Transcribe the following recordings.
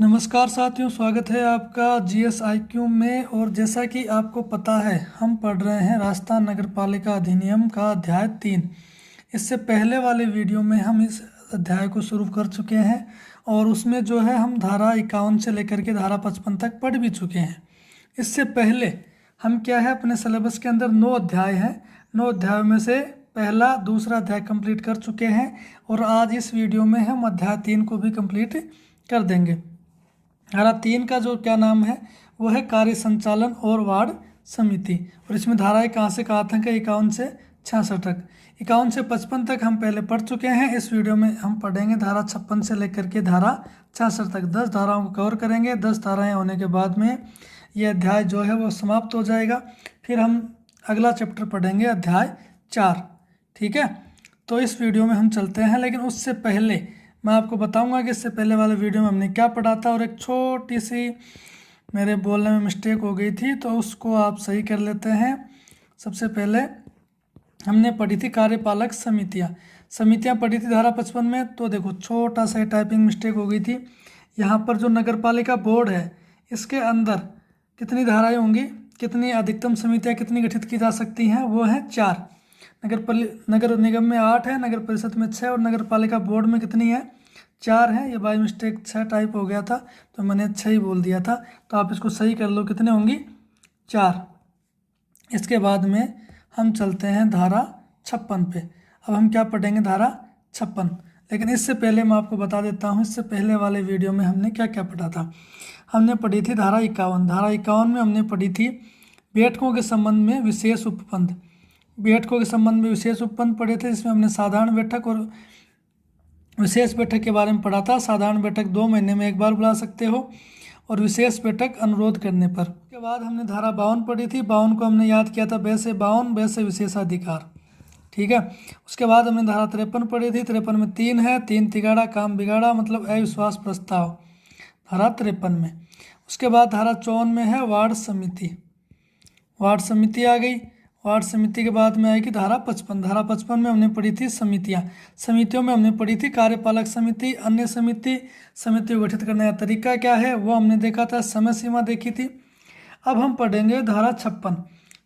नमस्कार साथियों, स्वागत है आपका जीएस आईक्यू में। और जैसा कि आपको पता है, हम पढ़ रहे हैं राजस्थान नगर पालिका अधिनियम का अध्याय 3। इससे पहले वाले वीडियो में हम इस अध्याय को शुरू कर चुके हैं और उसमें जो है हम धारा 51 से लेकर के धारा 55 तक पढ़ भी चुके हैं। इससे पहले हम क्या है, अपने सिलेबस के अंदर 9 अध्याय हैं। 9 अध्यायों में से पहला दूसरा अध्याय कंप्लीट कर चुके हैं और आज इस वीडियो में हम अध्याय 3 को भी कंप्लीट कर देंगे। धारा 3 का जो क्या नाम है वो है कार्य संचालन और वार्ड समिति। और इसमें धाराएं कहाँ से कहाँ तक है, 51 से 66 तक। 51 से 55 तक हम पहले पढ़ चुके हैं। इस वीडियो में हम पढ़ेंगे धारा 56 से लेकर के धारा 66 तक। 10 धाराओं को कवर करेंगे। 10 धाराएं होने के बाद में ये अध्याय जो है वो समाप्त हो जाएगा। फिर हम अगला चैप्टर पढ़ेंगे अध्याय 4। ठीक है, तो इस वीडियो में हम चलते हैं, लेकिन उससे पहले मैं आपको बताऊंगा कि इससे पहले वाले वीडियो में हमने क्या पढ़ा था। और एक छोटी सी मेरे बोलने में मिस्टेक हो गई थी, तो उसको आप सही कर लेते हैं। सबसे पहले हमने पढ़ी थी कार्यपालक समितियां पढ़ी थी धारा 55 में। तो देखो, छोटा सा टाइपिंग मिस्टेक हो गई थी। यहाँ पर जो नगर पालिका बोर्ड है, इसके अंदर कितनी धाराएँ होंगी, कितनी अधिकतम समितियाँ कितनी गठित की जा सकती हैं, वो हैं 4। नगर निगम में 8 है, नगर परिषद में 6 और नगर पालिका बोर्ड में कितनी है, 4 है। ये बाई मिस्टेक 6 टाइप हो गया था, तो मैंने 6 ही बोल दिया था। तो आप इसको सही कर लो, कितने होंगी, 4। इसके बाद में हम चलते हैं धारा 56 पे। अब हम क्या पढ़ेंगे, धारा 56। लेकिन इससे पहले मैं आपको बता देता हूँ, इससे पहले वाले वीडियो में हमने क्या क्या पढ़ा था। हमने पढ़ी थी धारा 51। धारा 51 में हमने पढ़ी थी बैठकों के संबंध में विशेष उपबंध। बैठकों के संबंध में विशेष उपबंध पढ़े थे, जिसमें हमने साधारण बैठक और विशेष बैठक के बारे में पढ़ा था। साधारण बैठक 2 महीने में एक बार बुला सकते हो और विशेष बैठक अनुरोध करने पर। उसके बाद हमने धारा 52 पढ़ी थी। 52 को हमने याद किया था, वैसे 52 वैसे विशेषाधिकार। ठीक है, उसके बाद हमने धारा 53 पढ़ी थी। 53 में 3 है, 3 तिगाड़ा काम बिगाड़ा, मतलब अविश्वास प्रस्ताव, धारा 53 में। उसके बाद धारा 54 में है वार्ड समिति। वार्ड समिति आ गई। वार्ड समिति के बाद में आएगी धारा 55। धारा 55 में हमने पढ़ी थी समितियों में हमने पढ़ी थी कार्यपालक समिति, अन्य समिति को गठित करने का तरीका क्या है वो हमने देखा था, समय सीमा देखी थी। अब हम पढ़ेंगे धारा 56।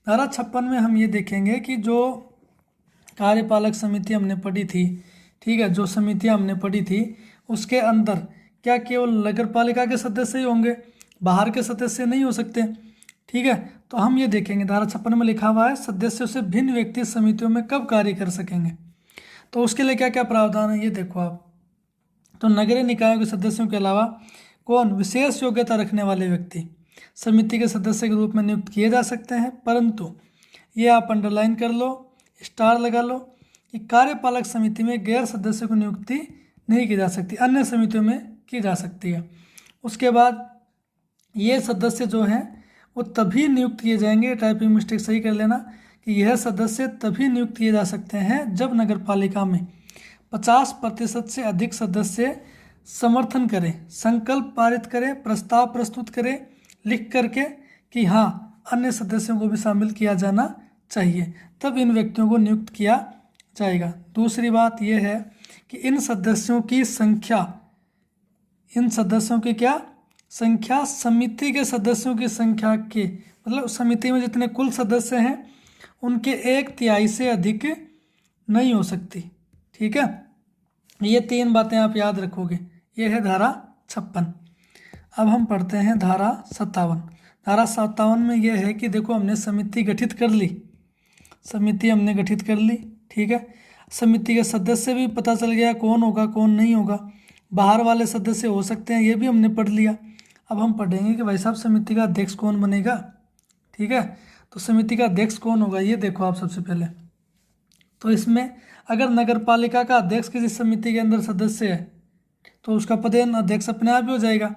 धारा 56 में हम ये देखेंगे कि जो कार्यपालक समिति हमने पढ़ी थी, ठीक है, जो समितियाँ हमने पढ़ी थी, उसके अंदर क्या केवल नगर पालिका के सदस्य ही होंगे, बाहर के सदस्य नहीं हो सकते। ठीक है, तो हम ये देखेंगे धारा 56 में लिखा हुआ है सदस्यों से भिन्न व्यक्ति समितियों में कब कार्य कर सकेंगे। तो उसके लिए क्या क्या प्रावधान है ये देखो आप। तो नगरीय निकायों के सदस्यों के अलावा कौन, विशेष योग्यता रखने वाले व्यक्ति समिति के सदस्य के रूप में नियुक्त किए जा सकते हैं। परंतु ये आप अंडरलाइन कर लो, स्टार लगा लो कि कार्यपालक समिति में गैर सदस्य को नियुक्ति नहीं की जा सकती, अन्य समितियों में की जा सकती है। उसके बाद ये सदस्य जो हैं वो तभी नियुक्त किए जाएंगे, टाइपिंग मिस्टेक सही कर लेना, कि यह सदस्य तभी नियुक्त किए जा सकते हैं जब नगर पालिका में 50% से अधिक सदस्य समर्थन करें, संकल्प पारित करें, प्रस्ताव प्रस्तुत करें लिख करके कि हाँ अन्य सदस्यों को भी शामिल किया जाना चाहिए, तब इन व्यक्तियों को नियुक्त किया जाएगा। दूसरी बात यह है कि इन सदस्यों की क्या संख्या समिति के सदस्यों की संख्या के, मतलब समिति में जितने कुल सदस्य हैं उनके 1/3 से अधिक नहीं हो सकती। ठीक है, ये 3 बातें आप याद रखोगे। ये है धारा 56। अब हम पढ़ते हैं धारा 57। धारा 57 में यह है कि देखो, हमने समिति गठित कर ली, समिति हमने गठित कर ली। ठीक है, समिति के सदस्य भी पता चल गया कौन होगा कौन नहीं होगा, बाहर वाले सदस्य हो सकते हैं, ये भी हमने पढ़ लिया। अब हम पढ़ेंगे कि भाई साहब समिति का अध्यक्ष कौन बनेगा। ठीक है, तो समिति का अध्यक्ष कौन होगा ये देखो आप। सबसे पहले तो इसमें अगर नगर पालिका का अध्यक्ष किसी समिति के अंदर सदस्य है तो उसका पदेन अध्यक्ष अपने आप ही हो जाएगा।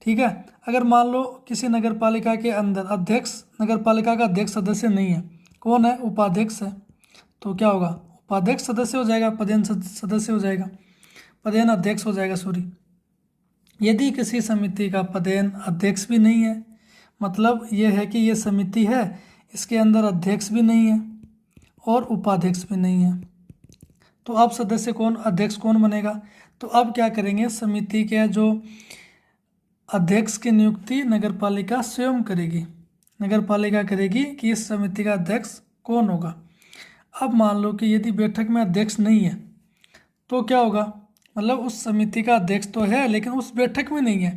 ठीक है, अगर मान लो किसी नगर पालिका के अंदर नगर पालिका का अध्यक्ष सदस्य नहीं है, कौन है, उपाध्यक्ष है, तो क्या होगा, उपाध्यक्ष सदस्य हो जाएगा, पदेन सदस्य हो जाएगा, पदेन अध्यक्ष हो जाएगा, सॉरी। यदि किसी समिति का पदेन अध्यक्ष भी नहीं है, मतलब यह है कि ये समिति है, इसके अंदर अध्यक्ष भी नहीं है और उपाध्यक्ष भी नहीं है, तो अब सदस्य कौन, अध्यक्ष कौन बनेगा। तो अब क्या करेंगे, समिति के जो अध्यक्ष की नियुक्ति नगर पालिका स्वयं करेगी। नगर पालिका करेगी कि इस समिति का अध्यक्ष कौन होगा। अब मान लो कि यदि बैठक में अध्यक्ष नहीं है तो क्या होगा, मतलब उस समिति का अध्यक्ष तो है लेकिन उस बैठक में नहीं है,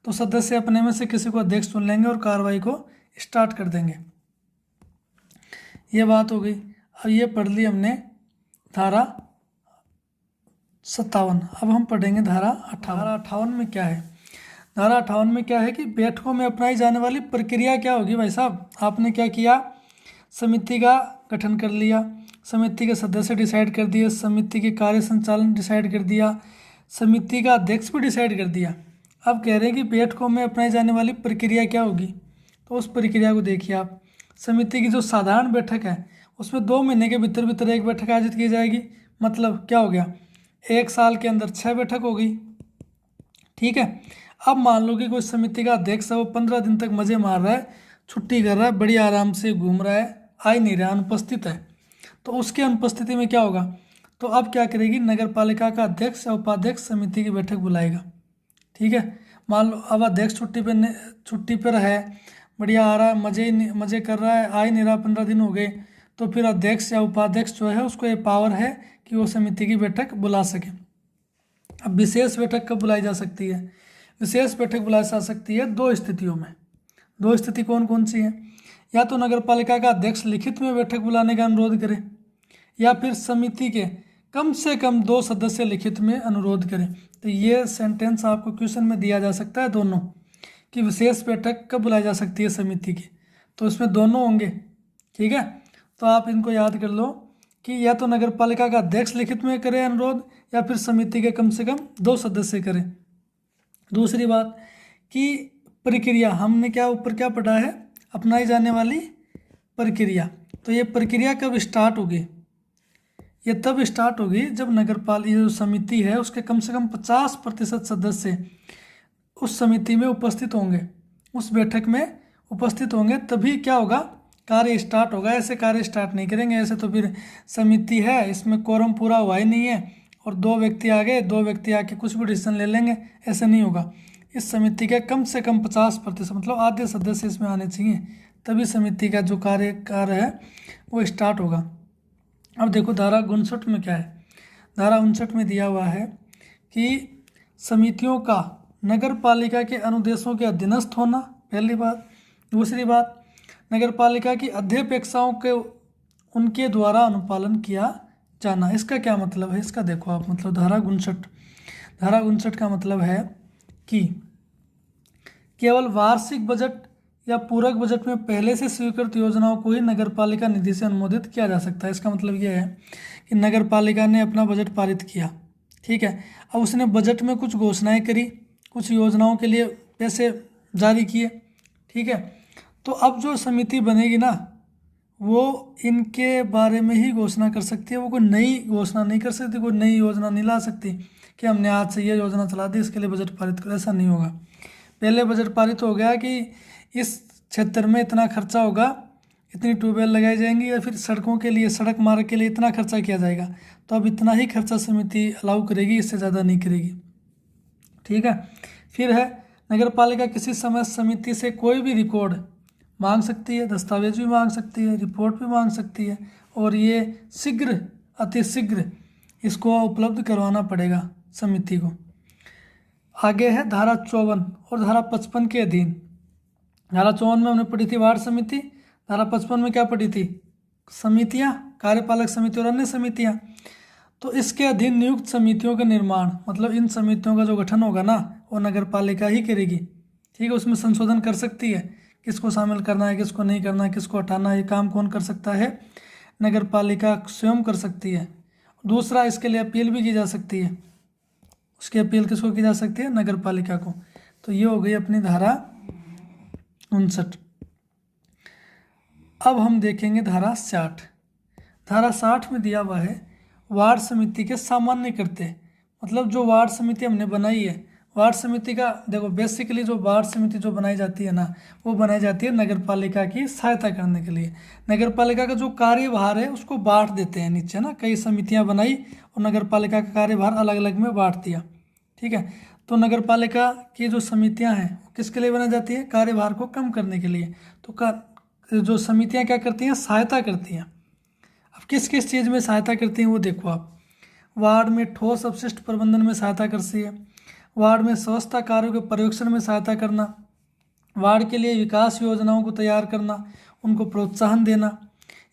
तो सदस्य अपने में से किसी को अध्यक्ष चुन लेंगे और कार्रवाई को स्टार्ट कर देंगे। ये बात हो गई। अब ये पढ़ ली हमने धारा 57। अब हम पढ़ेंगे धारा 58। धारा 58 में क्या है? धारा 58 में क्या है कि बैठकों में अपनाई जाने वाली प्रक्रिया क्या होगी। भाई साहब, आपने क्या किया, समिति का गठन कर लिया, समिति के सदस्य डिसाइड कर दिए, समिति के कार्य संचालन डिसाइड कर दिया, समिति का अध्यक्ष भी डिसाइड कर दिया। अब कह रहे हैं कि बैठकों में अपनाई जाने वाली प्रक्रिया क्या होगी, तो उस प्रक्रिया को देखिए आप। समिति की जो साधारण बैठक है उसमें 2 महीने के भीतर भीतर एक बैठक आयोजित की जाएगी। मतलब क्या हो गया, 1 साल के अंदर 6 बैठक हो गई। ठीक है। अब मान लो कि कोई समिति का अध्यक्ष है, वो 15 दिन तक मज़े मार रहा है, छुट्टी कर रहा है, बड़ी आराम से घूम रहा है, आ ही नहीं रहा, अनुपस्थित है, तो उसकी अनुपस्थिति में क्या होगा, तो अब क्या करेगी, नगर पालिका का अध्यक्ष या उपाध्यक्ष समिति की बैठक बुलाएगा। ठीक है। मान लो अब अध्यक्ष छुट्टी पर है, बढ़िया आ रहा है, मज़े कर रहा है, आ ही नहीं रहा, 15 दिन हो गए, तो फिर अध्यक्ष या उपाध्यक्ष जो है उसको ये पावर है कि वो समिति की बैठक बुला सके। अब विशेष बैठक कब बुलाई जा सकती है? विशेष बैठक बुलाई जा सकती है 2 स्थितियों में। 2 स्थिति कौन कौन सी है? या तो नगर पालिका का अध्यक्ष लिखित में बैठक बुलाने का अनुरोध करे, या फिर समिति के कम से कम 2 सदस्य लिखित में अनुरोध करें। तो ये सेंटेंस आपको क्वेश्चन में दिया जा सकता है दोनों, कि विशेष बैठक कब बुलाई जा सकती है समिति की, तो इसमें दोनों होंगे। ठीक है। तो आप इनको याद कर लो कि या तो नगर पालिका का अध्यक्ष लिखित में करे अनुरोध, या फिर समिति के कम से कम 2 सदस्य करें। दूसरी बात कि प्रक्रिया, हमने क्या ऊपर क्या पढ़ा है, अपनाई जाने वाली प्रक्रिया। तो ये प्रक्रिया कब स्टार्ट होगी? ये तब स्टार्ट होगी जब नगर पालिका जो समिति है उसके कम से कम 50% सदस्य उस समिति में उपस्थित होंगे, उस बैठक में उपस्थित होंगे, तभी क्या होगा, कार्य स्टार्ट होगा। ऐसे कार्य स्टार्ट नहीं करेंगे, ऐसे तो फिर समिति है, इसमें कोरम पूरा हुआ ही नहीं है और 2 व्यक्ति आ गए, 2 व्यक्ति आके कुछ भी डिसीजन ले लेंगे, ऐसे नहीं होगा। इस समिति के कम से कम 50% मतलब आधे सदस्य इसमें आने चाहिए, तभी समिति का जो कार्य है वो स्टार्ट होगा। अब देखो धारा 59 में क्या है। धारा 59 में दिया हुआ है कि समितियों का नगर पालिका के अनुदेशों के अधीनस्थ होना, पहली बात। दूसरी बात, नगर पालिका की अध्यपेक्षाओं के उनके द्वारा अनुपालन किया जाना। इसका क्या मतलब है, इसका देखो आप, मतलब धारा 59 का मतलब है कि केवल वार्षिक बजट या पूरक बजट में पहले से स्वीकृत योजनाओं को ही नगर पालिका निधि से अनुमोदित किया जा सकता है। इसका मतलब यह है कि नगर पालिका ने अपना बजट पारित किया, ठीक है, अब उसने बजट में कुछ घोषणाएं करी, कुछ योजनाओं के लिए पैसे जारी किए, ठीक है, तो अब जो समिति बनेगी ना वो इनके बारे में ही घोषणा कर सकती है, वो कोई नई घोषणा नहीं कर सकती, कोई नई योजना नहीं ला सकती कि हमने आज से ये योजना चला दी, इसके लिए बजट पारित करो, ऐसा नहीं होगा। पहले बजट पारित हो गया कि इस क्षेत्र में इतना खर्चा होगा, इतनी ट्यूबवेल लगाई जाएंगी, या फिर सड़कों के लिए, सड़क मार्ग के लिए इतना खर्चा किया जाएगा, तो अब इतना ही खर्चा समिति अलाउ करेगी, इससे ज़्यादा नहीं करेगी, ठीक है। फिर है नगर पालिका किसी समय समिति से कोई भी रिकॉर्ड मांग सकती है, दस्तावेज भी मांग सकती है, रिपोर्ट भी मांग सकती है, और ये शीघ्र, अतिशीघ्र इसको उपलब्ध करवाना पड़ेगा समिति को। आगे है धारा 54 और धारा 55 के अधीन। धारा 54 में हमने पढ़ी थी वार्ड समिति, धारा 55 में क्या पढ़ी थी, समितियां, कार्यपालक समिति और अन्य समितियां। तो इसके अधीन नियुक्त समितियों का निर्माण, मतलब इन समितियों का जो गठन होगा ना वो नगर पालिका ही करेगी, ठीक है। उसमें संशोधन कर सकती है, किसको शामिल करना है, किसको नहीं करना है, किसको हटाना है, ये काम कौन कर सकता है, नगर पालिका स्वयं कर सकती है। दूसरा, इसके लिए अपील भी की जा सकती है, उसकी अपील किसको की जा सकती है, नगर पालिका को। तो ये हो गई अपनी धारा 59। अब हम देखेंगे धारा 60। धारा 60 में दिया हुआ है वार्ड समिति के सामान्य कर्तव्य, मतलब जो वार्ड समिति हमने बनाई है, वार्ड समिति का देखो बेसिकली जो वार्ड समिति जो बनाई जाती है ना वो बनाई जाती है नगर पालिका की सहायता करने के लिए। नगर पालिका का जो कार्यभार है उसको बांट देते हैं नीचे ना, कई समितियां बनाई और नगर पालिका का कार्यभार अलग अलग में बांट दिया, ठीक है। तो नगर पालिका की जो समितियां हैं वो किसके लिए बनाई जाती है? कार्यभार को कम करने के लिए। तो जो समितियां क्या करती हैं? सहायता करती हैं। अब किस किस चीज़ में सहायता करती हैं वो देखो आप। वार्ड में ठोस अपशिष्ट प्रबंधन में सहायता करती है, वार्ड में स्वच्छता कार्यों के पर्यवेक्षण में सहायता करना, वार्ड के लिए विकास योजनाओं को तैयार करना, उनको प्रोत्साहन देना।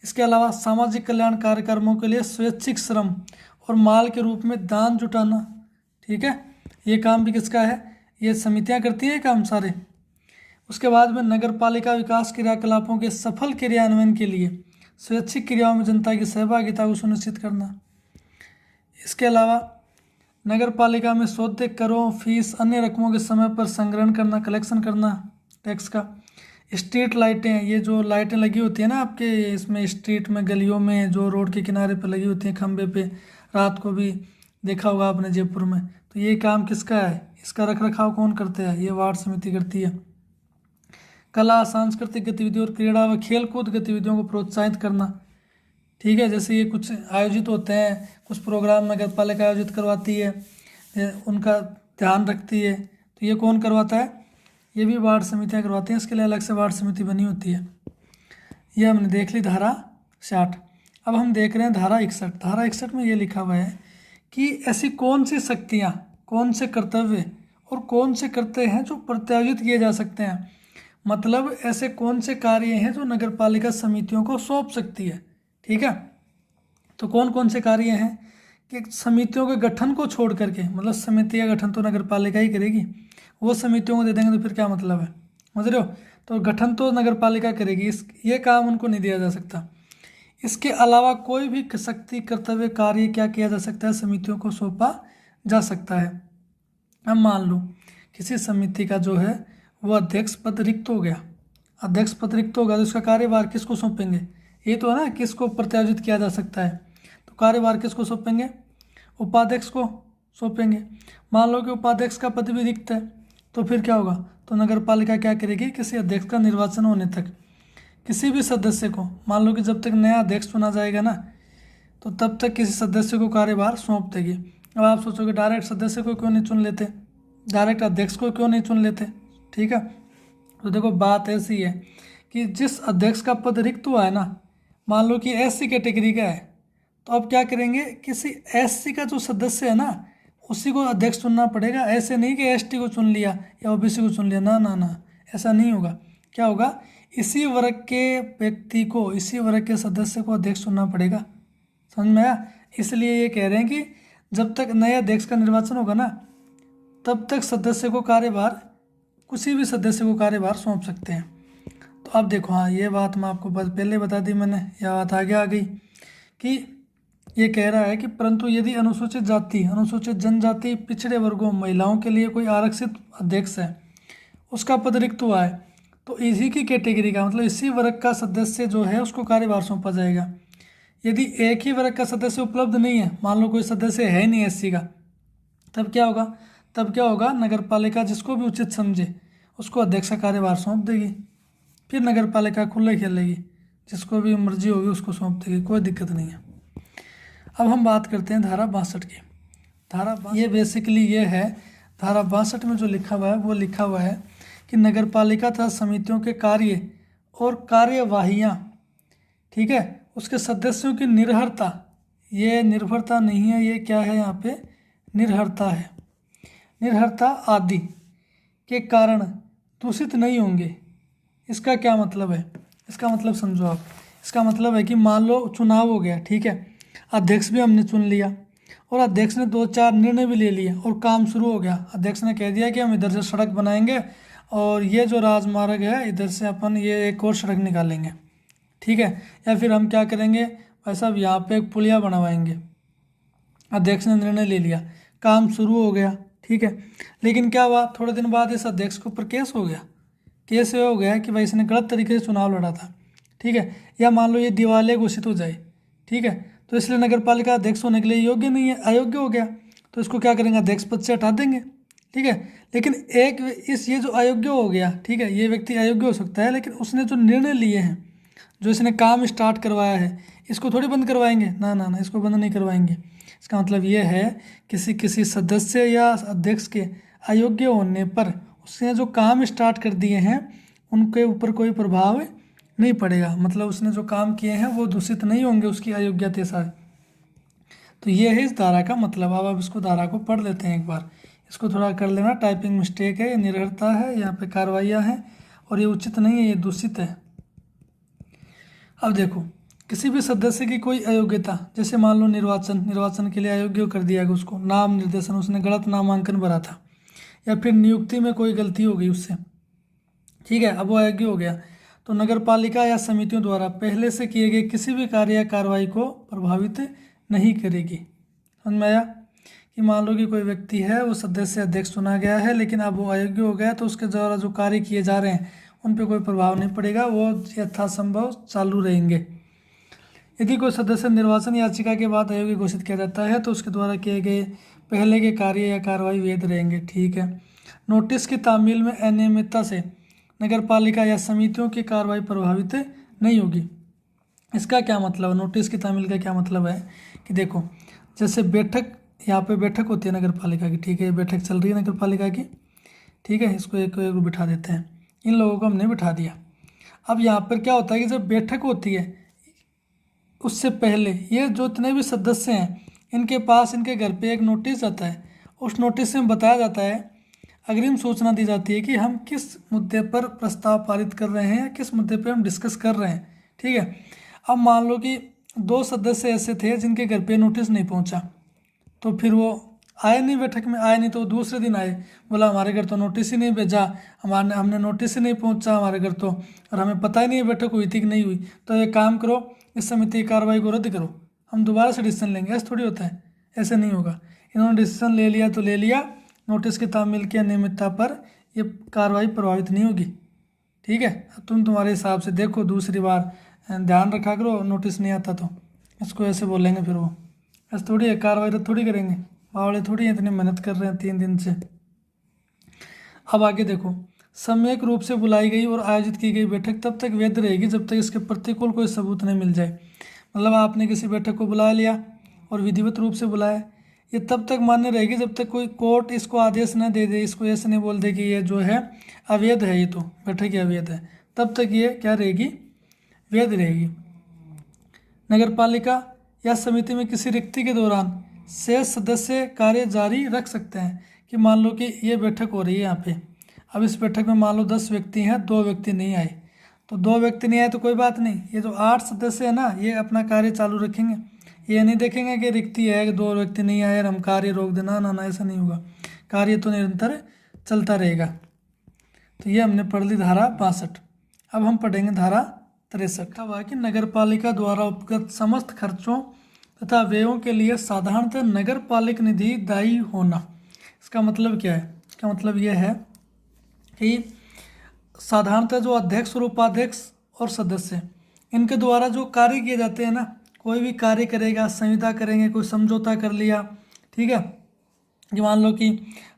इसके अलावा सामाजिक कल्याण कार्यक्रमों के लिए स्वैच्छिक श्रम और माल के रूप में दान जुटाना। ठीक है, ये काम भी किसका है? ये समितियां करती हैं काम सारे। उसके बाद में नगर पालिका विकास क्रियाकलापों के सफल क्रियान्वयन के लिए स्वैच्छिक क्रियाओं में जनता की सहभागिता को सुनिश्चित करना। इसके अलावा नगर पालिका में सौदे, करों, फीस, अन्य रकमों के समय पर संग्रहण करना, कलेक्शन करना टैक्स का। स्ट्रीट लाइटें, ये जो लाइटें लगी होती है ना आपके इसमें स्ट्रीट में, गलियों में, जो रोड के किनारे पर लगी होती हैं खंबे पे, रात को भी देखा होगा आपने जयपुर में, तो ये काम किसका है? इसका रख रखाव कौन करते हैं? ये वार्ड समिति करती है। कला, सांस्कृतिक गतिविधियों और क्रीड़ा व खेलकूद गतिविधियों को प्रोत्साहित करना। ठीक है, जैसे ये कुछ आयोजित होते हैं, कुछ प्रोग्राम नगर पालिका आयोजित करवाती है, उनका ध्यान रखती है, तो ये कौन करवाता है? ये भी वार्ड समितियाँ करवाती हैं। इसके लिए अलग से वार्ड समिति बनी होती है। ये हमने देख ली धारा 60। अब हम देख रहे हैं धारा 61। धारा 61 में ये लिखा हुआ है कि ऐसी कौन सी शक्तियाँ, कौन से कर्तव्य और कौन से कर्तव्य हैं जो प्रत्यायोजित किए जा सकते हैं। मतलब ऐसे कौन से कार्य हैं जो नगर पालिका समितियों को सौंप सकती है। ठीक है, तो कौन कौन से कार्य हैं कि समितियों के गठन को छोड़ करके, मतलब समिति का गठन तो नगर पालिका ही करेगी, वो समितियों को दे देंगे तो फिर क्या मतलब है? समझ रहे हो? तो गठन तो नगर पालिका करेगी, ये काम उनको नहीं दिया जा सकता। इसके अलावा कोई भी शक्ति, कर्तव्य, कार्य क्या किया जा सकता है? समितियों को सौंपा जा सकता है। अब मान लो किसी समिति का जो है वो अध्यक्ष पद रिक्त हो गया, अध्यक्ष पद रिक्त होगा तो इसका कार्यभार किसको सौंपेंगे? ये तो है ना, किसको प्रत्यायोजित किया जा सकता है, तो कार्यभार किसको सौंपेंगे? उपाध्यक्ष को सौंपेंगे। मान लो कि उपाध्यक्ष का पद भी रिक्त है, तो फिर क्या होगा? तो नगर पालिका क्या करेगी? किसी अध्यक्ष का निर्वाचन होने तक किसी भी सदस्य को, मान लो कि जब तक नया अध्यक्ष चुना जाएगा ना, तो तब तक किसी सदस्य को कार्यभार सौंप देगी। अब आप सोचोगे डायरेक्ट सदस्य को क्यों नहीं चुन लेते, डायरेक्ट अध्यक्ष को क्यों नहीं चुन लेते? ठीक है, तो देखो बात ऐसी है कि जिस अध्यक्ष का पद रिक्त हुआ है ना, मान लो कि एससी कैटेगरी का है, तो अब क्या करेंगे? किसी एससी का जो सदस्य है ना, उसी को अध्यक्ष चुनना पड़ेगा। ऐसे नहीं कि एसटी को चुन लिया या ओबीसी को चुन लिया, ना ना ना, ऐसा नहीं होगा। क्या होगा? इसी वर्ग के व्यक्ति को, इसी वर्ग के सदस्य को अध्यक्ष चुनना पड़ेगा। समझ में आया? इसलिए ये कह रहे हैं कि जब तक नए अध्यक्ष का निर्वाचन होगा ना, तब तक सदस्य को कार्यभार, किसी भी सदस्य को कार्यभार सौंप सकते हैं। तो अब देखो, हाँ ये बात मैं आपको पहले बता दी मैंने, यह बात आगे आ गई कि ये कह रहा है कि परंतु यदि अनुसूचित जाति, अनुसूचित जनजाति, पिछड़े वर्गों, महिलाओं के लिए कोई आरक्षित अध्यक्ष है, उसका पद रिक्त हुआ है, तो इसी की कैटेगरी का, मतलब इसी वर्ग का सदस्य जो है उसको कार्यभार सौंपा जाएगा। यदि एक ही वर्ग का सदस्य उपलब्ध नहीं है, मान लो कोई सदस्य है नहीं एससी का, तब क्या होगा? नगर पालिका जिसको भी उचित समझे उसको अध्यक्ष का कार्यभार सौंप देगी। फिर नगर पालिका खुले खेलेगी, जिसको भी मर्जी होगी उसको सौंप देगी, कोई दिक्कत नहीं है। अब हम बात करते हैं धारा 62 की। ये बेसिकली ये है, धारा 62 में जो लिखा हुआ है वो लिखा हुआ है कि नगर पालिका तथा समितियों के कार्य और कार्यवाहियाँ, ठीक है, उसके सदस्यों की निर्भरता, ये निर्भरता नहीं है, ये क्या है यहाँ पे? निर्भरता है। निर्भरता आदि के कारण दूषित नहीं होंगे। इसका क्या मतलब है? इसका मतलब समझो आप। इसका मतलब है कि मान लो चुनाव हो गया, ठीक है, अध्यक्ष भी हमने चुन लिया और अध्यक्ष ने 2-4 निर्णय भी ले लिए और काम शुरू हो गया। अध्यक्ष ने कह दिया कि हम इधर से सड़क बनाएंगे और ये जो राजमार्ग है इधर से अपन ये एक और सड़क निकालेंगे, ठीक है, या फिर हम क्या करेंगे भाई साहब, यहाँ पे एक पुलिया बनवाएंगे। अध्यक्ष ने निर्णय ले लिया, काम शुरू हो गया, ठीक है, लेकिन क्या हुआ? थोड़े दिन बाद इस अध्यक्ष के ऊपर केस हो गया। केस ये हो गया कि भाई इसने गलत तरीके से चुनाव लड़ा था, ठीक है, या मान लो ये दिवालिया घोषित हो जाए, ठीक है, तो इसलिए नगर पालिका अध्यक्ष होने के लिए योग्य नहीं है, अयोग्य हो गया, तो इसको क्या करेंगे? अध्यक्ष पद से हटा देंगे, ठीक है। लेकिन ये जो अयोग्य हो गया, ठीक है, ये व्यक्ति अयोग्य हो सकता है, लेकिन उसने जो निर्णय लिए हैं, जो इसने काम स्टार्ट करवाया है, इसको थोड़ी बंद करवाएंगे, ना ना ना, इसको बंद नहीं करवाएंगे। इसका मतलब ये है किसी सदस्य या अध्यक्ष के अयोग्य होने पर उसने जो काम स्टार्ट कर दिए हैं उनके ऊपर कोई प्रभाव नहीं पड़ेगा, मतलब उसने जो काम किए हैं वो दूषित नहीं होंगे उसकी अयोग्यता से। तो ये है इस धारा का मतलब। अब आप इसको धारा को पढ़ लेते हैं एक बार, इसको थोड़ा कर लेना, टाइपिंग मिस्टेक है, ये निर्भरता है, यहाँ पे कार्रवाइयाँ हैं और ये उचित नहीं है, ये दूषित है। अब देखो, किसी भी सदस्य की कोई अयोग्यता, जैसे मान लो निर्वाचन के लिए अयोग्य कर दिया गया उसको, नाम निर्देशन, उसने गलत नामांकन भरा था, या फिर नियुक्ति में कोई गलती हो गई उससे, ठीक है, अब वो अयोग्य हो गया, तो नगर पालिका या समितियों द्वारा पहले से किए गए किसी भी कार्य या कार्रवाई को प्रभावित नहीं करेगी। समझ में आया कि मान लो कि कोई व्यक्ति है, वो सदस्य अध्यक्ष चुना गया है, लेकिन अब वो अयोग्य हो गया, तो उसके द्वारा जो कार्य किए जा रहे हैं उन पर कोई प्रभाव नहीं पड़ेगा, वो यथासंभव चालू रहेंगे। यदि कोई सदस्य निर्वाचन याचिका के बाद अयोग्य घोषित किया जाता है तो उसके द्वारा किए गए पहले के कार्य या कार्रवाई वैध रहेंगे, ठीक है। नोटिस की तामील में अनियमितता से नगर पालिका या समितियों की कार्रवाई प्रभावित नहीं होगी। इसका क्या मतलब है, नोटिस की तामील का क्या मतलब है कि देखो, जैसे बैठक, यहाँ पे बैठक होती है नगर पालिका की, ठीक है, बैठक चल रही है नगर पालिका की, ठीक है, इसको एक बिठा देते हैं, इन लोगों को हमने बिठा दिया। अब यहाँ पर क्या होता है कि जब बैठक होती है उससे पहले ये जो इतने भी सदस्य हैं इनके पास इनके घर पे एक नोटिस आता है, उस नोटिस में बताया जाता है, अग्रिम सूचना दी जाती है कि हम किस मुद्दे पर प्रस्ताव पारित कर रहे हैं या किस मुद्दे पे हम डिस्कस कर रहे हैं, ठीक है। अब मान लो कि 2 सदस्य ऐसे थे जिनके घर पे नोटिस नहीं पहुंचा, तो फिर वो आए नहीं, बैठक में आए नहीं, तो दूसरे दिन आए, बोला हमारे घर तो नोटिस ही नहीं भेजा, हमने नोटिस ही नहीं पहुंचा हमारे घर तो, और हमें पता ही नहीं बैठक हुई थी कि नहीं हुई, तो एक काम करो, इस समिति की कार्रवाई को रद्द करो, हम दोबारा से डिसीजन लेंगे। ऐसा थोड़ी होता है, ऐसे नहीं होगा। इन्होंने डिसीजन ले लिया तो ले लिया, नोटिस की तामील की अनियमितता पर ये कार्रवाई प्रभावित नहीं होगी, ठीक है। तुम तुम्हारे हिसाब से देखो, दूसरी बार ध्यान रखा करो, नोटिस नहीं आता तो इसको ऐसे बोलेंगे, फिर वो ऐसे थोड़ी है, कार्रवाई रद्द थोड़ी करेंगे, बावड़े थोड़ी इतनी मेहनत कर रहे हैं 3 दिन से। अब आगे देखो, सम्यक रूप से बुलाई गई और आयोजित की गई बैठक तब तक वैध रहेगी जब तक इसके प्रतिकूल कोई सबूत नहीं मिल जाए। मतलब आपने किसी बैठक को बुला लिया और विधिवत रूप से बुलाया, ये तब तक मान्य रहेगी जब तक कोई कोर्ट इसको आदेश न दे दे, इसको ऐसे नहीं बोल दे कि ये जो है अवैध है, ये तो बैठक ही अवैध है, तब तक ये क्या रहेगी, वैध रहेगी। नगर पालिका या समिति में किसी रिक्ति के दौरान शेष सदस्य कार्य जारी रख सकते हैं, कि मान लो कि ये बैठक हो रही है यहाँ पे, अब इस बैठक में मान लो 10 व्यक्ति हैं, 2 व्यक्ति नहीं आए, तो 2 व्यक्ति नहीं आए तो कोई बात नहीं, ये जो 8 सदस्य है ना, ये अपना कार्य चालू रखेंगे, ये नहीं देखेंगे कि रिक्ति है कि 2 व्यक्ति नहीं आए और हम कार्य रोक देना, ना ना, ऐसा नहीं होगा, कार्य तो निरंतर चलता रहेगा। तो ये हमने पढ़ ली धारा 62। अब हम पढ़ेंगे धारा 63। अब है कि नगर पालिका द्वारा उपगत समस्त खर्चों तथा व्ययों के लिए साधारणतः नगर पालिक निधि दायी होना। इसका मतलब क्या है, इसका मतलब यह है कि साधारणतः जो अध्यक्ष और उपाध्यक्ष और सदस्य, इनके द्वारा जो कार्य किए जाते हैं ना, कोई भी कार्य करेगा, संविदा करेंगे, कोई समझौता कर लिया, ठीक है, कि मान लो कि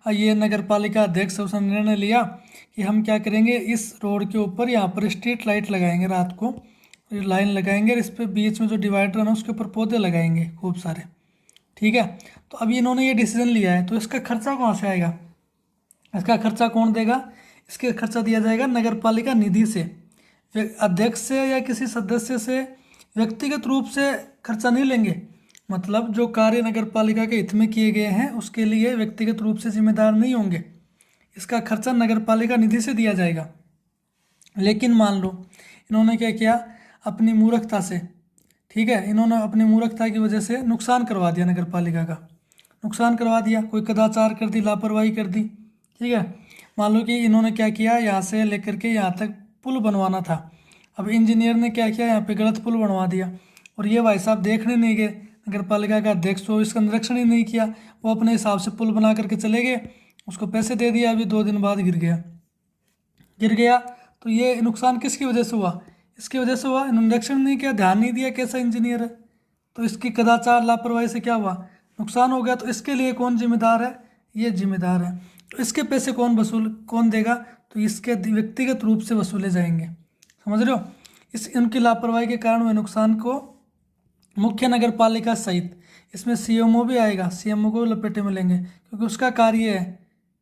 ये नगर पालिका अध्यक्ष उसने निर्णय लिया कि हम क्या करेंगे, इस रोड के ऊपर यहाँ पर स्ट्रीट लाइट लगाएंगे, रात को लाइन लगाएंगे, और इस पर बीच में जो डिवाइडर है ना उसके ऊपर पौधे लगाएंगे खूब सारे, ठीक है। तो अभी इन्होंने ये डिसीजन लिया है, तो इसका खर्चा कहाँ से आएगा, इसका खर्चा कौन देगा, इसके खर्चा दिया जाएगा नगर पालिका निधि से, अध्यक्ष से या किसी सदस्य से व्यक्तिगत रूप से खर्चा नहीं लेंगे। मतलब जो कार्य नगर पालिका के हित में किए गए हैं उसके लिए व्यक्तिगत रूप से जिम्मेदार नहीं होंगे, इसका खर्चा नगर पालिका निधि से दिया जाएगा। लेकिन मान लो इन्होंने क्या किया, अपनी मूर्खता से, ठीक है, इन्होंने अपनी मूर्खता की वजह से नुकसान करवा दिया, नगर पालिका का नुकसान करवा दिया, कोई कदाचार कर दी, लापरवाही कर दी, ठीक है। मान लो कि इन्होंने क्या किया, यहाँ से लेकर के यहाँ तक पुल बनवाना था, अब इंजीनियर ने क्या किया, यहाँ पे गलत पुल बनवा दिया, और ये भाई साहब देखने नहीं गए, नगर पालिका का अध्यक्ष हो, इसका निरीक्षण ही नहीं किया, वो अपने हिसाब से पुल बना करके चले गए, उसको पैसे दे दिया, अभी 2 दिन बाद गिर गया। तो ये नुकसान किसकी वजह से हुआ, इसकी वजह से हुआ, निरीक्षण नहीं किया, ध्यान नहीं दिया कैसा इंजीनियर है, तो इसकी कदाचार लापरवाही से क्या हुआ, नुकसान हो गया। तो इसके लिए कौन जिम्मेदार है, ये जिम्मेदार है। तो इसके पैसे कौन देगा, तो इसके व्यक्तिगत रूप से वसूले जाएंगे, समझ रहे हो। इस उनकी लापरवाही के कारण हुए नुकसान को मुख्य नगर पालिका सहित, इसमें सीएमओ भी आएगा, सीएमओ को लपेटे में लेंगे, क्योंकि उसका कार्य है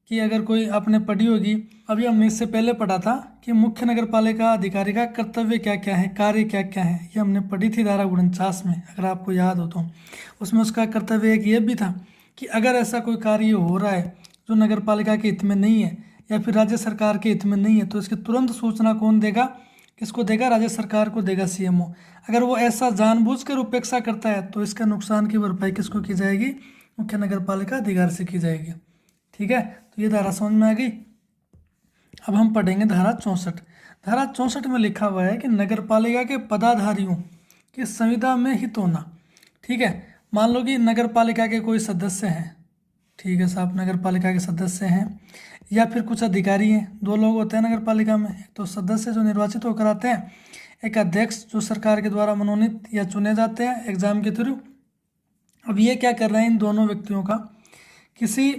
कि अगर कोई आपने पढ़ी होगी, अभी हमने इससे पहले पढ़ा था कि मुख्य नगर पालिका अधिकारी का कर्तव्य क्या क्या है, कार्य क्या क्या है, ये हमने पढ़ी थी धारा 49 में, अगर आपको याद हो तो। उसमें उसका कर्तव्य एक ये भी था कि अगर ऐसा कोई कार्य हो रहा है जो नगर पालिका के हित में नहीं है या फिर राज्य सरकार के हित में नहीं है, तो इसकी तुरंत सूचना कौन देगा, किसको देगा, राज्य सरकार को देगा, सीएमओ। अगर वो ऐसा जानबूझकर उपेक्षा करता है तो इसका नुकसान की भरपाई किसको की जाएगी, मुख्य नगर पालिका अधिकारी से की जाएगी। ठीक है, तो ये धारा समझ में आ गई। अब हम पढ़ेंगे धारा 64। धारा 64 में लिखा हुआ है कि नगर पालिका के पदाधिकारियों की संविदा में हित होना। ठीक है, मान लो कि नगर पालिका के कोई सदस्य हैं, ठीक है साहब, नगर पालिका के सदस्य हैं या फिर कुछ अधिकारी हैं। दो लोग होते हैं नगर पालिका में, एक तो सदस्य जो निर्वाचित होकर आते हैं, एक अध्यक्ष जो सरकार के द्वारा मनोनीत या चुने जाते हैं एग्जाम के थ्रू। अब ये क्या कर रहे हैं, इन दोनों व्यक्तियों का किसी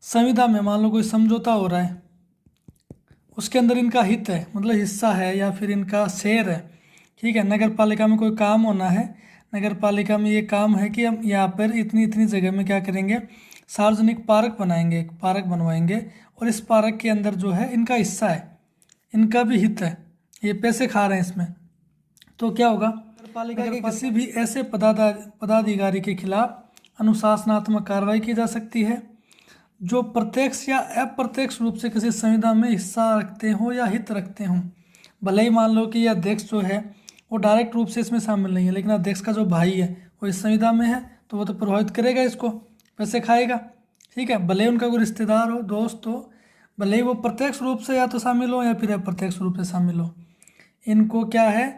संविदा में मान लो कोई समझौता हो रहा है, उसके अंदर इनका हित है, मतलब हिस्सा है या फिर इनका शेयर है। ठीक है, नगर पालिका में कोई काम होना है, नगर पालिका में ये काम है कि हम यहाँ पर इतनी इतनी जगह में क्या करेंगे, सार्वजनिक पार्क बनाएंगे, एक पार्क बनवाएंगे, और इस पार्क के अंदर जो है इनका हिस्सा है, इनका भी हित है, ये पैसे खा रहे हैं इसमें। तो क्या होगा, नगर पालिका के किसी भी ऐसे पदाधिकारी के खिलाफ अनुशासनात्मक कार्रवाई की जा सकती है जो प्रत्यक्ष या अप्रत्यक्ष रूप से किसी संविदा में हिस्सा रखते हो या हित रखते हों। भले ही मान लो कि यह अध्यक्ष जो है वो डायरेक्ट रूप से इसमें शामिल नहीं है, लेकिन अध्यक्ष का जो भाई है वो इस संविदा में है, तो वो तो प्रभावित करेगा इसको, पैसे खाएगा। ठीक है, भले ही उनका कोई रिश्तेदार हो, दोस्त हो, भले ही वो प्रत्यक्ष रूप से या तो शामिल हो या फिर अप्रत्यक्ष रूप से शामिल हो, इनको क्या है,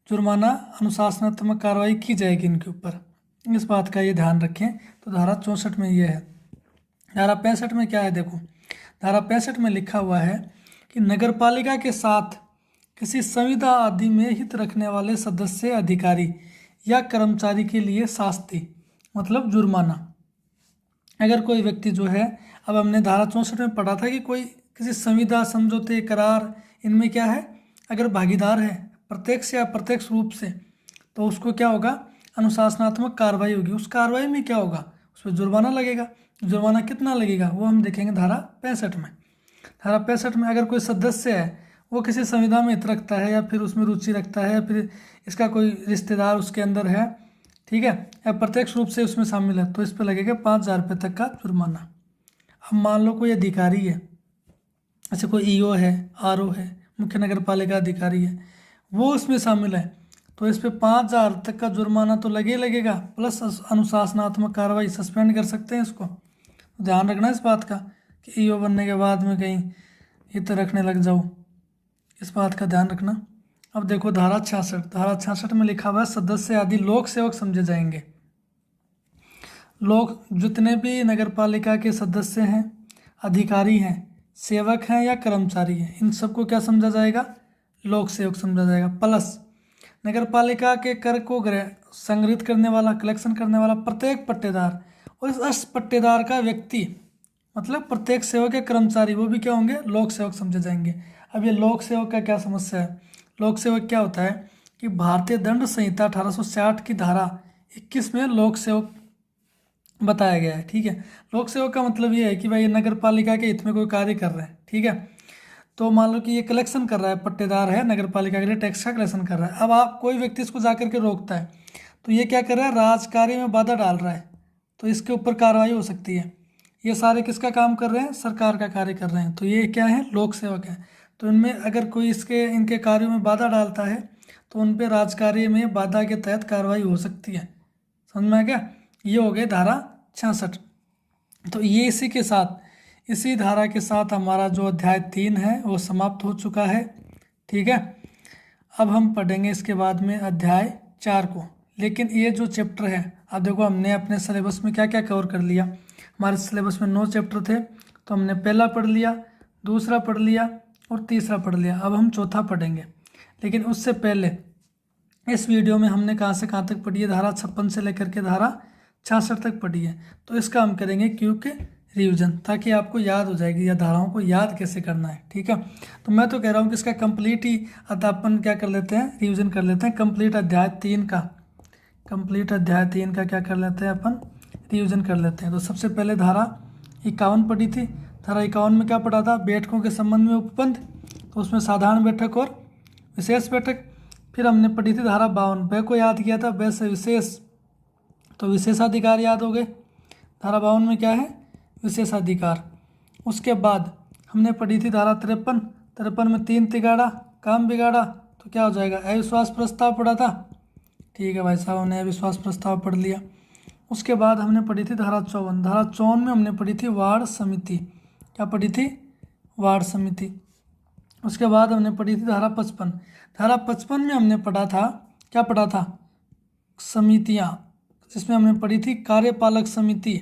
जुर्माना, अनुशासनात्मक कार्रवाई की जाएगी इनके ऊपर। इस बात का ये ध्यान रखें। तो धारा 64 में ये है। धारा 65 में क्या है, देखो धारा 65 में लिखा हुआ है कि नगर पालिका के साथ किसी संविदा आदि में हित रखने वाले सदस्य, अधिकारी या कर्मचारी के लिए शास्ति, मतलब जुर्माना। अगर कोई व्यक्ति जो है, अब हमने धारा 64 में पढ़ा था कि कोई किसी संविदा, समझौते, करार, इनमें क्या है, अगर भागीदार है प्रत्यक्ष या अप्रत्यक्ष रूप से, तो उसको क्या होगा, अनुशासनात्मक कार्रवाई होगी। उस कार्रवाई में क्या होगा, उस पर जुर्माना लगेगा। जुर्माना कितना लगेगा वो हम देखेंगे धारा 65 में। धारा 65 में अगर कोई सदस्य है वो किसी संविदा में हित रखता है या फिर उसमें रुचि रखता है या फिर इसका कोई रिश्तेदार उसके अंदर है, ठीक है, या प्रत्यक्ष रूप से उसमें शामिल है, तो इस पर लगेगा 5,000 रुपये तक का जुर्माना। अब मान लो कोई अधिकारी है, अच्छा कोई ईओ है, आरओ है, मुख्य नगर पालिका अधिकारी है, वो उसमें शामिल है, तो इस पर 5,000 तक का जुर्माना तो लगेगा, प्लस अनुशासनात्मक कार्रवाई, सस्पेंड कर सकते हैं इसको। तो ध्यान रखना इस बात का कि ईओ बनने के बाद में कहीं हित रखने लग जाओ, इस बात का ध्यान रखना। अब देखो धारा 66। धारा 66 में लिखा हुआ है सदस्य आदि लोक सेवक समझे जाएंगे। लोग जितने भी नगर पालिका के सदस्य हैं, अधिकारी हैं, सेवक हैं या कर्मचारी हैं, इन सबको क्या समझा जाएगा, लोक सेवक समझा जाएगा। प्लस नगर पालिका के कर को संग्रहित करने वाला, कलेक्शन करने वाला प्रत्येक पट्टेदार, और इस पट्टेदार का व्यक्ति, मतलब प्रत्येक सेवक या कर्मचारी, वो भी क्या होंगे, लोक सेवक समझे जाएंगे। अब ये लोक सेवक का क्या समस्या है, लोक सेवक क्या होता है कि भारतीय दंड संहिता 1860 की धारा 21 में लोक सेवक बताया गया है। ठीक है, लोक सेवक का मतलब ये है कि भाई नगर पालिका के हित में कोई कार्य कर रहे हैं, ठीक है, तो मान लो कि ये कलेक्शन कर रहा है, पट्टेदार है, नगर पालिका के लिए टैक्स का कलेक्शन कर रहा है। अब आप कोई व्यक्ति इसको जा करके रोकता है, तो ये क्या कर रहा है, राजकार्य में बाधा डाल रहा है, तो इसके ऊपर कार्रवाई हो सकती है। ये सारे किसका काम कर रहे हैं, सरकार का कार्य कर रहे हैं, तो ये क्या है, लोक सेवक है। तो इनमें अगर कोई इनके कार्यों में बाधा डालता है तो उन पर राजकार्य में बाधा के तहत कार्रवाई हो सकती है। समझ में आ गया, ये हो गए धारा 66। तो ये इसी धारा के साथ हमारा जो अध्याय 3 है वो समाप्त हो चुका है। ठीक है, अब हम पढ़ेंगे इसके बाद में अध्याय 4 को। लेकिन ये जो चैप्टर है, अब देखो हमने अपने सिलेबस में क्या क्या कवर कर लिया। हमारे सिलेबस में 9 चैप्टर थे, तो हमने पहला पढ़ लिया, दूसरा पढ़ लिया और तीसरा पढ़ लिया। अब हम चौथा पढ़ेंगे, लेकिन उससे पहले इस वीडियो में हमने कहाँ से कहाँ तक पढ़ी है, धारा 56 से लेकर के धारा 66 तक पढ़ी है। तो इसका हम करेंगे क्योंकि रिवीजन, ताकि आपको याद हो जाएगी या धाराओं को याद कैसे करना है। ठीक है, तो मैं तो कह रहा हूँ कि इसका कंप्लीट ही अपन क्या कर लेते हैं, रिवीजन कर लेते हैं। कंप्लीट अध्याय 3 का क्या कर लेते हैं अपन, रिवीजन कर लेते हैं। तो सबसे पहले धारा 51 पढ़ी थी, धारा 51 में क्या पढ़ा था, बैठकों के संबंध में उपबंध, तो उसमें साधारण बैठक और विशेष बैठक। फिर हमने पढ़ी थी धारा 52, ब को याद किया था, ब से विशेष, तो विशेषाधिकार याद हो गए। धारा 52 में क्या है, विशेषाधिकार। उसके बाद हमने पढ़ी थी धारा 53, 53 में 3 तिगाड़ा काम बिगाड़ा, तो क्या हो जाएगा, अविश्वास प्रस्ताव पढ़ा था। ठीक है भाई साहब, हमने अविश्वास प्रस्ताव पढ़ लिया। उसके बाद हमने पढ़ी थी धारा 54, धारा 54 में हमने पढ़ी थी वार्ड समिति, क्या पढ़ी थी, वार्ड समिति। उसके बाद हमने पढ़ी थी धारा 55, धारा 55 में हमने पढ़ा था, क्या पढ़ा था, समितियाँ, जिसमें हमने पढ़ी थी कार्यपालक समिति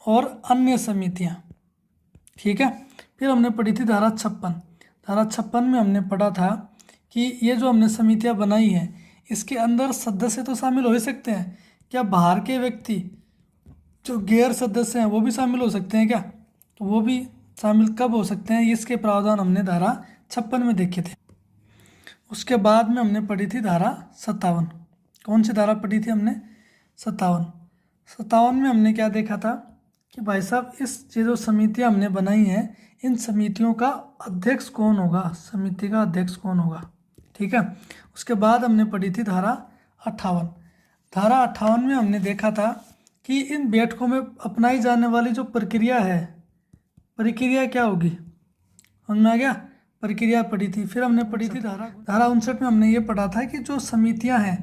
और अन्य समितियाँ। ठीक है। फिर हमने पढ़ी थी धारा 56, धारा 56 में हमने पढ़ा था कि ये जो हमने समितियाँ बनाई हैं इसके अंदर सदस्य तो शामिल हो ही सकते हैं, क्या बाहर के व्यक्ति जो गैर सदस्य हैं वो भी शामिल हो सकते हैं क्या, तो वो भी शामिल कब हो सकते हैं, इसके प्रावधान हमने धारा 56 में देखे थे। उसके बाद में हमने पढ़ी थी धारा 57, कौन सी धारा पढ़ी थी हमने, 57। 57 में हमने क्या देखा था कि भाई साहब इस जो समितियाँ हमने बनाई हैं इन समितियों का अध्यक्ष कौन होगा, समिति का अध्यक्ष कौन होगा। ठीक है। उसके बाद हमने पढ़ी थी धारा 58, धारा 58 में हमने देखा था कि इन बैठकों में अपनाई जाने वाली जो प्रक्रिया है, प्रक्रिया क्या होगी, समझ में आ गया, प्रक्रिया पढ़ी थी। फिर हमने पढ़ी थी धारा 59 में हमने ये पढ़ा था कि जो समितियां हैं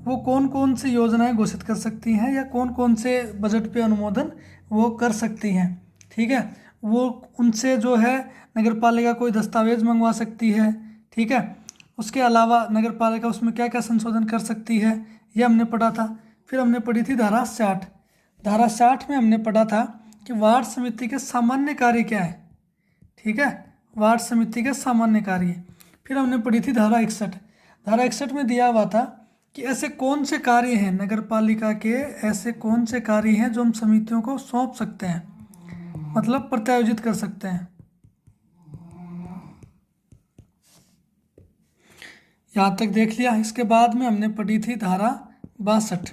वो कौन कौन सी योजनाएं घोषित कर सकती हैं या कौन कौन से बजट पे अनुमोदन वो कर सकती हैं। ठीक है। वो उनसे जो है नगर पालिका कोई दस्तावेज मंगवा सकती है। ठीक है। उसके अलावा नगर पालिका उसमें क्या क्या संशोधन कर सकती है, ये हमने पढ़ा था। फिर हमने पढ़ी थी धारा 60, धारा 60 में हमने पढ़ा था कि वार्ड समिति के सामान्य कार्य क्या है। ठीक है, वार्ड समिति के सामान्य कार्य। फिर हमने पढ़ी थी धारा 61, धारा 61 में दिया हुआ था कि ऐसे कौन से कार्य हैं नगर पालिका के, ऐसे कौन से कार्य हैं जो हम समितियों को सौंप सकते हैं, मतलब प्रत्यायोजित कर सकते हैं। यहाँ तक देख लिया। इसके बाद में हमने पढ़ी थी धारा 62,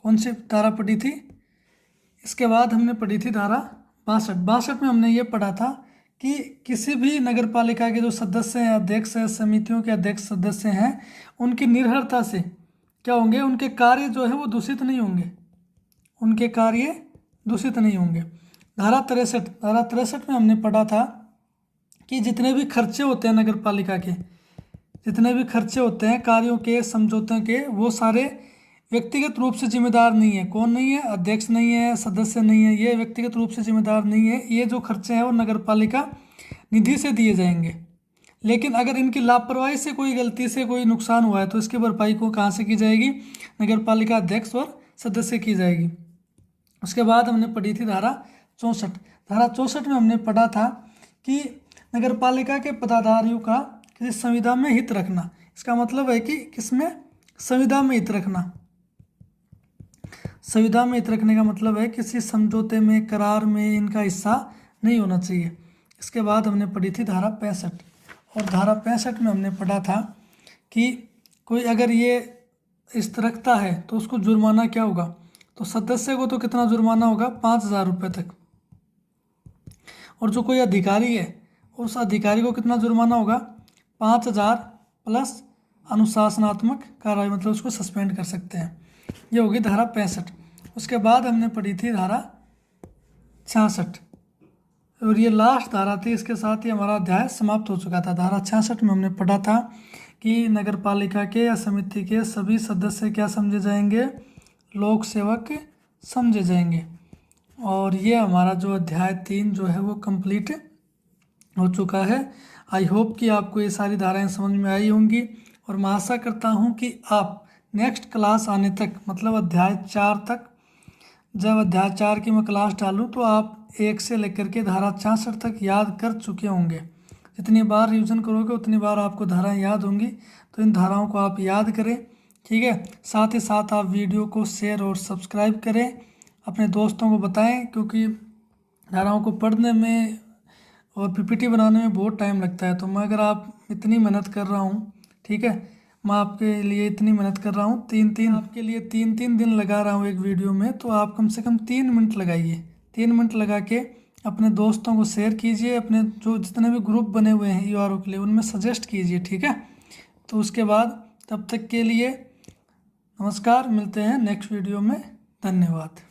कौन सी धारा पढ़ी थी, इसके बाद हमने पढ़ी थी धारा 62। 62 में हमने ये पढ़ा था कि किसी भी नगर पालिका के जो सदस्य हैं, अध्यक्ष हैं, समितियों के अध्यक्ष सदस्य हैं, उनकी निर्भरता से क्या होंगे, उनके कार्य जो है वो दूषित नहीं होंगे, उनके कार्य दूषित नहीं होंगे। धारा 63, धारा 63 में हमने पढ़ा था कि जितने भी खर्चे होते हैं नगर पालिका के, जितने भी खर्चे होते हैं कार्यों के, समझौतों के, वो सारे व्यक्तिगत रूप से जिम्मेदार नहीं है। कौन नहीं है, अध्यक्ष नहीं है, सदस्य नहीं है, ये व्यक्तिगत रूप से जिम्मेदार नहीं है। ये जो खर्चे हैं वो नगर पालिका निधि से दिए जाएंगे। लेकिन अगर इनकी लापरवाही से, कोई गलती से कोई नुकसान हुआ है तो इसकी भरपाई को कहाँ से की जाएगी, नगर पालिका अध्यक्ष और सदस्य की जाएगी। उसके बाद हमने पढ़ी थी धारा 64, धारा 64 में हमने पढ़ा था कि नगर पालिका के पदाधिकारियों का किसी संविदा में हित रखना। इसका मतलब है कि किसमें, संविदा में हित रखना। संविदा में हित रखने का मतलब है किसी समझौते में, करार में इनका हिस्सा नहीं होना चाहिए। इसके बाद हमने पढ़ी थी धारा 65, और धारा 65 में हमने पढ़ा था कि कोई अगर ये इस रखता है तो उसको जुर्माना क्या होगा, तो सदस्य को तो कितना जुर्माना होगा, 5,000 रुपये तक, और जो कोई अधिकारी है उस अधिकारी को कितना जुर्माना होगा, 5,000 प्लस अनुशासनात्मक कार्रवाई, मतलब उसको सस्पेंड कर सकते हैं। ये होगी धारा 65। उसके बाद हमने पढ़ी थी धारा 66, और ये लास्ट धारा थी। इसके साथ ही हमारा अध्याय समाप्त हो चुका था। धारा 66 में हमने पढ़ा था कि नगर पालिका के या समिति के सभी सदस्य क्या समझे जाएंगे, लोक सेवक समझे जाएंगे। और ये हमारा जो अध्याय 3 जो है वो कंप्लीट हो चुका है। आई होप कि आपको ये सारी धाराएं समझ में आई होंगी, और मैं आशा करता हूँ कि आप नेक्स्ट क्लास आने तक, मतलब अध्याय 4 तक, जब अध्याय 4 की मैं क्लास डालूँ तो आप 1 से लेकर के धारा 66 तक याद कर चुके होंगे। जितनी बार रिवीजन करोगे उतनी बार आपको धाराएं याद होंगी, तो इन धाराओं को आप याद करें। ठीक है, साथ ही साथ आप वीडियो को शेयर और सब्सक्राइब करें, अपने दोस्तों को बताएं, क्योंकि धाराओं को पढ़ने में और पीपीटी बनाने में बहुत टाइम लगता है। तो मैं अगर आप इतनी मेहनत कर रहा हूँ, ठीक है, मैं आपके लिए इतनी मेहनत कर रहा हूँ, आपके लिए 3-3 दिन लगा रहा हूँ एक वीडियो में, तो आप कम से कम 3 मिनट लगाइए। 3 मिनट लगा के अपने दोस्तों को शेयर कीजिए, अपने जो जितने भी ग्रुप बने हुए हैं यूआरओ के लिए उनमें सजेस्ट कीजिए, ठीक है। तो उसके बाद तब तक के लिए नमस्कार, मिलते हैं नेक्स्ट वीडियो में। धन्यवाद।